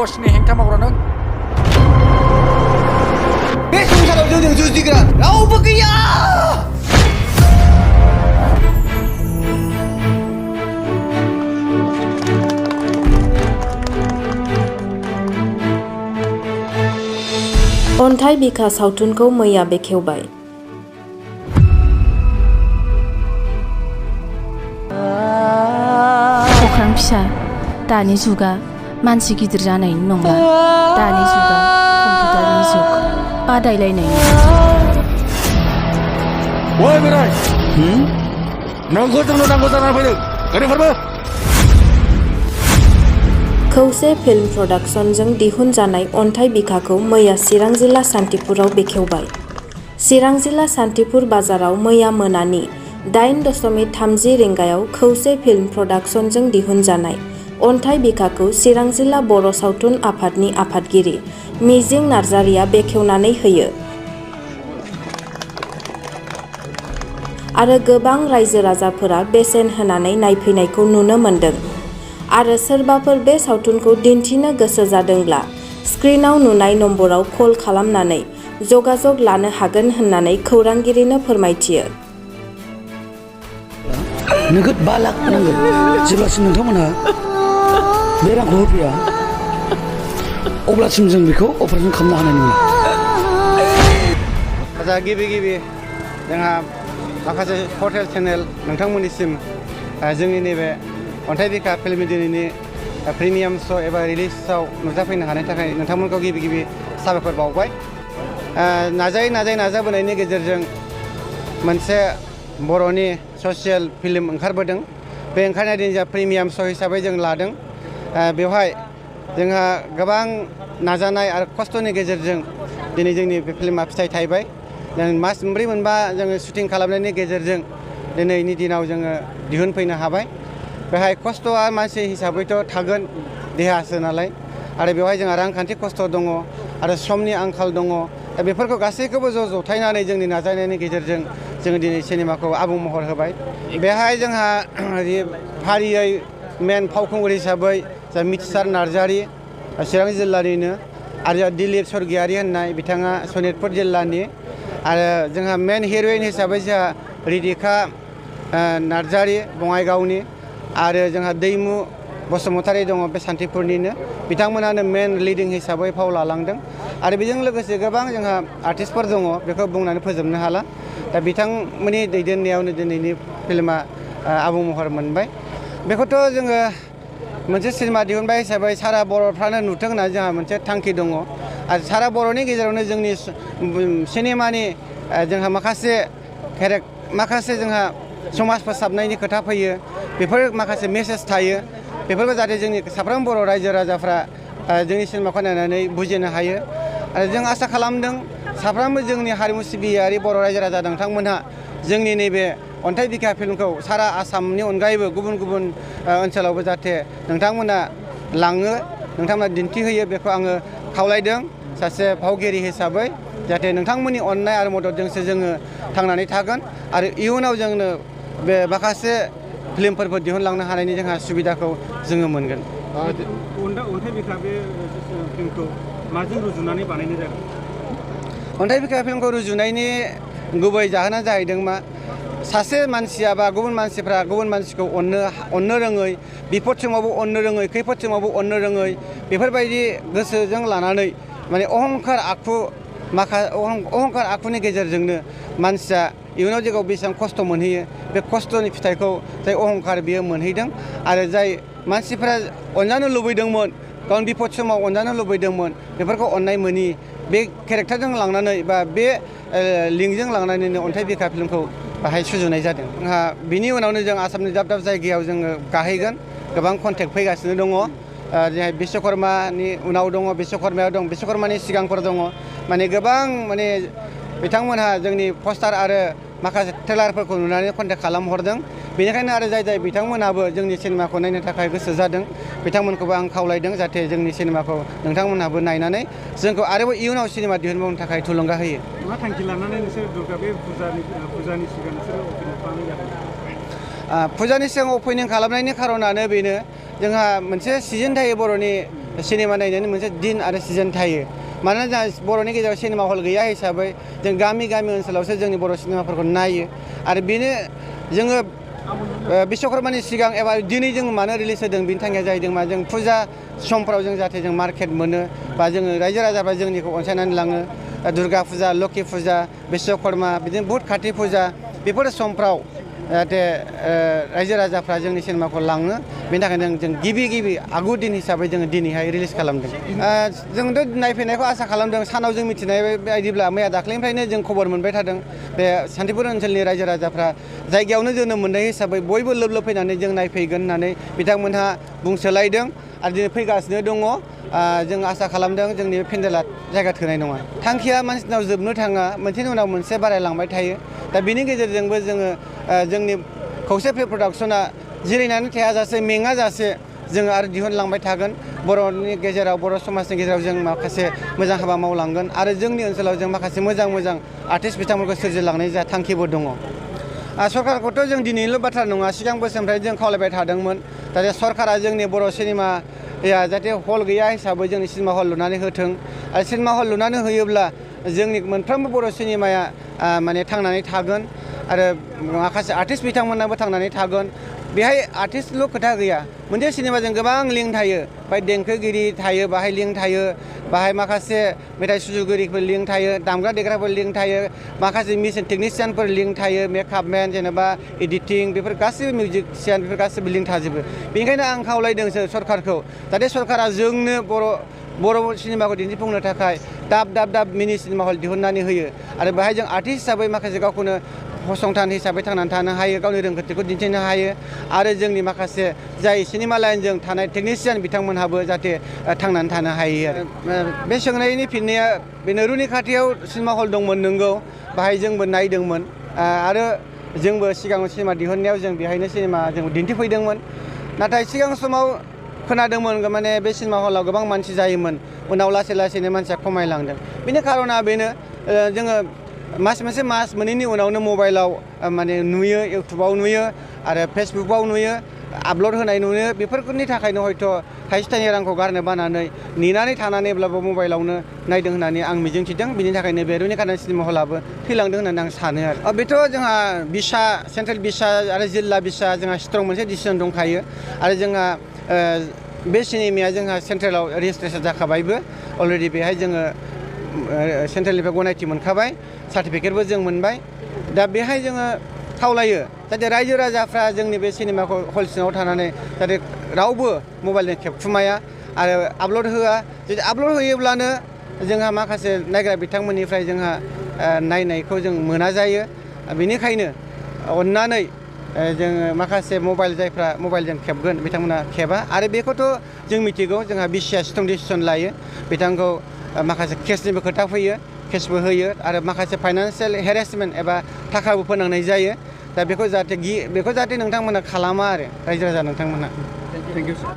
असिनि हेंथा मावग्रा नों बे संसाराव जोंजों जुजिग्रा रावबो गैया। अन्थाइ बिखा सावथुनखौ मैया बेखेवबाय। अख्रां फिसा दानि जुगा मानसि गिदिर जानायनि नंला। दानि जुगा कम्पिउटारनि जुग बादायलायनायनि। ओइ बोराय नोंखौ जोंनो नांगौ जानानै फैदों ओरैफोरबो खौसे फिल्म प्रडाक्शनजों दिहुनजानाय अन्थाइ बिखाखौ मैया चिरां जिल्ला सान्तिपुराव बेखेवबाय। चिरां जिल्ला सान्तिपुर बाजाराव मैया मोनानि 8:30 रिंगायाव खौसे फिल्म प्रडाक्शनजों दिहुनजानाय अन्थाइ बिखाखौ चिरां जिल्ला बर' सावथुन आफादनि आफादगिरि मिजिं नार्जारिया बेखेवनानै होयो आरो गोबां रायजो राजाफोरा बेसेन होनानै नायफैनायखौ नुनो मोन्दों आरो सोरबाफोर बे सावथुनखौ दिन्थिनो गोसो जादोंब्ला स्क्रिनाव नुनाय नम्बराव कल खालामनानै जगाजग लानो हागोन होननानै खौरांगिरिनो फोरमायथियो। नोगोद 5 लाख नांगोन। जेब्लासिम नोंथांमोनहा बे रांखौ होफैया अब्लासिम जों बेखौ अपारेसन खालामनो हानाय नङा। आच्चा गिबि जोंहा माखासे हटेल चेनेल नोंथांमोननिसिम जोंनि नैबे अन्थाइ बिखा फिल्म दिनैनि प्रिमियाम श' एबा रिलिजआव नुजाफैनो हानायनि थाखाय नोंथांमोनखौ गिबि साबायखर बावबाय। नाजाबोनायनि गेजेरजों मोनसे बर'नि ससियेल फिल्म ओंखारबोदों। बे ओंखारनाय दिनै जोंहा प्रिमियाम श' हिसाबै जों लादों। बेवहाय जोंहा गोबां नाजानाय आरो खस्थ'नि गेजेरजों दिनै जोंनि बे फिल्मा फिथाइ थायबाय। मास मोनब्रै मोनबा जोङो शुटिं खालामनायनि गेजेरजों दिनैनि दिनाव जोङो दिहुनफैनो हाबाय। बेहाय खस्थ'आ मानसि हिसाबैथ' थागोन, देहासो नालाय, आरो बेवहाय जोंहा रांखान्थि खस्थ' दङ आरो समनि आंखाल दङ। दा बेफोरखौ गासैखौबो जथायनानै जोंनि नाजानायनि गेजेरजों जोङो दिनै सिनेमाखौ आबुं महर होबाय। बेहाय जोंहा फारियै मेन फावखुंगुर हिसाबै जा मिथिसार नार्जारि चिरां जिल्लानिनो, आरो जोंहा दिलिप स्वर्गियारि होननाय बिथाङा सनितपुर जिल्लानि, आरो जोंहा मेन हिर'इन हिसाबै जोंहा रिदिका नार्जारि बङाइगावनि, आरो जोंहा दैमु बसुमतारी दङ बे सान्तिपुरनिनो। बिथांमोनानो मेन लिडिं हिसाबै फाव लालांदों। आरो बेजों लोगोसे गोबां जोंहा आर्टिस्टफोर दङ, बेखौ बुंनानै फोजोबनो हाला। दा बिथांमोननि दैदेननायावनो दिनैनि फिल्मा आबुं महर मोनबाय। बेखौथ' जोङो मोनसे सिनेमा दिहुनबाय हिसाबै सारा बर'फ्रानो नुथों होननानै जोंहा मोनसे थांखि दङ। आरो सारा बर'नि गेजेरावनो जोंनि सिनेमानि जोंहा माखासे जोंहा समाज फोसाबनायनि खोथा फैयो, बेफोर माखासे मेसेज थायो। बेफोरखौ जाहाथे जोंनि साफ्रोम बर' रायजो राजाफ्रा जोंनि सिनेमाखौ नायनानै बुजिनो हायो। आरो जों आसा खालामदों साफ्रोमबो जोंनि हारिमु सिबियारि बर' रायजो राजा नोंथांमोनहा जोंनि नैबे अन्थाइ बिखा फिल्मखौ सारा आसामनि अनगायैबो गुबुन ओनसोलावबो जाहाथे नोंथांमोना लाङो, नोंथांमोना दिन्थिहोयो, बेखौ आङो खावलायदों सासे फावगिरि हिसाबै। जाहाथे नोंथांमोननि अननाय आरो मददजोंसो जोङो थांनानै थागोन आरो इयुनाव जोंनो बे माखासे फिल्मफोरबो दिहुनलांनो हानायनि जोंहा सुबिदाखौ जोङो मोनगोन। अन्थाइ बिखा बे फिल्मखौ माजों रुजुनानै बानायनाय जागोन? अन्थाइ बिखा फिल्मखौ रुजुनायनि गुबै जाहोना जाहैदों मा, सासे मानसिया बा गुबुन मानसिफ्रा गुबुन मानसिखौ अननो रोङै, बिपद समावबो अननो रोङै, खैफोद समावबो अननो रोङै, बेफोरबायदि गोसोजों लानानै माने अहंखार आखुनि गेजेरजोंनो मानसिया इयुनाव जेराव बेसेबां खस्थ' मोनहैयो, बे खस्थ'नि फिथाइखौ जाय अहंखार बियो मोनहैदों। आरो जाय मानसिफ्रा अनजानो लुबैदोंमोन, गावनि बिपद समाव अनजानो लुबैदोंमोन, बेफोरखौ अननाय मोनि, बे केरेक्टारजों लांनानै बा बे लिंकजों लांनानैनो अन्थाइ बिखा फिल्मखौ बाहाय सुजुनाय जादों। जोंहा बिनि उनावनो जों आसामनि दाब जायगायाव जोङो गाहैगोन। गोबां कन्टेक्ट फैगासिनो दङ। जोंहा बिश्वकर्मानि उनाव दङ, बिश्वकर्मायाव दं, बिश्वकर्मानि सिगांफोर दङ। माने गोबां बिथांमोनहा जोंनि पस्टार आरो माखासे ट्रेलारफोरखौ नुनानै कन्टेक्ट खालामहरदों। बेनिखायनो आरो जाय बिथांमोनहाबो जोंनि सिनेमाखौ नायनो थाखाय गोसो जादों, बिथांमोनखौबो आं खावलायदों जाहाथे जोंनि सिनेमाखौ नोंथांमोनहाबो नायनानै जोंखौ आरोबाव इयुनाव सिनेमा दिहुनबावनो थाखाय थुलुंगा होयो। मा थांखि लानानै नोंसोर दुर्गा बे फुजानि सिगां नोंसोरो अपेनिं खालामनाय जादों? फुजानि सिगां अपेनिं खालामनायनि खारनानो बेनो, जोंहा मोनसे सिजोन थायो बर'नि सिनेमा नायनायनि मोनसे दिन आरो सिजन थायो मानोना जोंहा बर'नि गेजेराव सिनेमा हल गैया हिसाबै जों गामि ओनसोलावसो जोंनि बर' सिनेमाफोरखौ नायो आरो बेनो जोङो बिश्वकर्मानि सिगां एबा दिनै जों मानो रिलिज होदों बिनि थांखिया जाहैदों मा जों फुजा समफ्राव जों जाहाथे जों मार्केट मोनो बा जोङो रायजो राजाफ्रा जोंनिखौ अनसायनानै लाङो दुर्गा फुजा लोखि फुजा बिश्वकर्मा बिदिनो बहुत काति फुजा बेफोर समफ्राव जाहाथे रायजो राजाफ्रा जोंनि सिनेमाखौ लाङो बेनि थाखायनो जों गिबि आगु दिन हिसाबै जोङो दिनैहाय रिलिज खालामदों जोंथ' नायफैनायखौ आसा खालामदों सानाव जों मिथिनाय बायदिब्ला मैया दाख्लैनिफ्रायनो जों खबर मोनबाय थादों बे सान्तिपुर ओनसोलनि रायजो राजाफ्रा जायगायावनो जोनोम मोननाय हिसाबै बयबो लोब फैनानै जों नायफैगोन होननानै बिथांमोनहा बुंसोलायदों आरो दिनै फैगासिनो दङ जों आसा खालामदों जोंनि बे पेन्डेला जायगा थोनाय नङा थांखिया मानसिनाव जोबनो थाङा मोनसेनि उनाव मोनसे बारायलांबाय थायो दा बिनि गेजेरजोंबो जोङो जोंनि खौसे फिल्म प्रडाक्सना जिरायनानै थायाजासे मेङाजासे जोङो आरो दिहुनलांबाय थागोन बर'नि गेजेराव बर' समाजनि गेजेराव जों माखासे मोजां हाबा मावलांगोन आरो जोंनि ओनसोलाव जों माखासे मोजां आर्टिस्ट बिथांमोनखौ सोरजिलांनाय जा थांखिबो दङ सरकारखौथ' जों दिनैनिल' बाथ्रा नङा सिगां बोसोरनिफ्राय जों खावलायबाय थादोंमोन जाहाथे सरकारा जोंनि बर' सिनेमाया जाहाथे हल गैया हिसाबै जोंनि सिनेमा हल लुनानै होथों आरो सिनेमा हल लुनानै होयोब्ला जोंनि मोनफ्रोमबो बर' सिनेमाया माने थांनानै थागोन आरो माखासे आर्टिस्ट बिथांमोनाबो थांनानै थागोन बेहाय आर्टिस्टल' खोथा गैया मोनसे सिनेमाजों गोबां लिंक थायो बाहाय देंखोगिरि थायो बाहाय लिंक थायो बाहाय माखासे मेथाइ सुजुगिरिफोर लिंक थायो दामग्रा देग्राफोर लिंक थायो माखासे मिउजिक टेकनिशियानफोर लिंक थायो मेकआपमेन जेनेबा एडिटिं बेफोर गासैबो मिउजिशियान बेफोर गासैबो लिंक थाजोबो बेनिखायनो आं खावलायदोंसो सरकारखौ जाहाथे सरकारा जोंनो बर' सिनेमाखौ दिन्थिफुंनो थाखाय दाब मिनि सिनेमा हल दिहुननानै होयो आरो बेहाय जों आर्टिस्ट हिसाबै माखासे गावखौनो फसंथान हिसाबै थांनानै थानो हायो गावनि रोंगौथिखौ दिन्थिनो हायो आरो जोंनि माखासे जाय सिनेमा लाइनजों थानाय टेकनिशियान बिथांमोनहाबो जाहाथे थांनानै थानो हायो आरो बे सोंनायनि फिननाया बे नोरुनि खाथियाव सिनेमा हल दंमोन नंगौ बाहाय जोंबो नायदोंमोन आरो जोंबो सिगाङाव सिनेमा दिहुननायाव जों बेहायनो सिनेमा जों दिन्थिफैदोंमोन नाथाय सिगां समाव खोनादोंमोन माने बे सिनेमा हलाव गोबां मानसि जायोमोन उनाव लासैनो मानसिया खमायलांदों बेनि खारना बेनो जोङो मास मोननैनि उनावनो मबाइलाव माने नुयो इउटुबाव नुयो आरो फेसबुकआव नुयो आपल'ड होनाय नुयो बेफोरनि थाखायनो हयथ' थाइसे थाइनै रांखौ गारनो बानानै नेनानै थानानैब्लाबो मबाइलावनो नायदों होननानै आं मिजिंथिदों बिनि थाखायनो बे रुनिकाटा सिनेमा हलाबो थैलांदों होननानै आं सानो आरो बेथ' जोंहा बिसा सेन्ट्रेल बिसा आरो जिल्ला बिसा जोंहा स्ट्रं मोनसे डिसिसन दंखायो आरो जोंहा बे सिनेमाया जोंहा सेन्ट्रेलाव रेजिस्ट्रेसन जाखाबायबो अलरेडि बेहाय जोङो सेन्ट्रेलनिफ्राय गनायथि मोनखाबाय सार्टिफिकेटबो जों मोनबाय दा बेहाय जोङो खावलायो जाहाथे रायजो राजाफ्रा जोंनि बे सिनेमाखौ हल सिङाव थानानै जाहाथे रावबो मबाइलजों खेबखुमाया आरो आपल'ड होआ जुदि आपल'ड होयोब्लानो जोंहा माखासे नायग्रा बिथांमोननिफ्राय जोंहा नायनायखौ जों मोना जायो बेनिखायनो अननानै जोङो माखासे जायफ्रा मबाइलजों खेबगोन बिथांमोना खेबा आरो बेखौथ' जों मिथिगौ जोंहा बिसिया स्ट्रं डिसिसन लायो बिथांखौ माखासे केसनिबो खोथा फैयो केसबो होयो आरो माखासे फाइनान्सियेल हेरेसमेन्ट एबा थाखाबो फोनांनाय जायो दा बेखौ जाहाथे नोंथांमोना खालामा आरो रायजो राजा नोंथांमोना थेंक इउ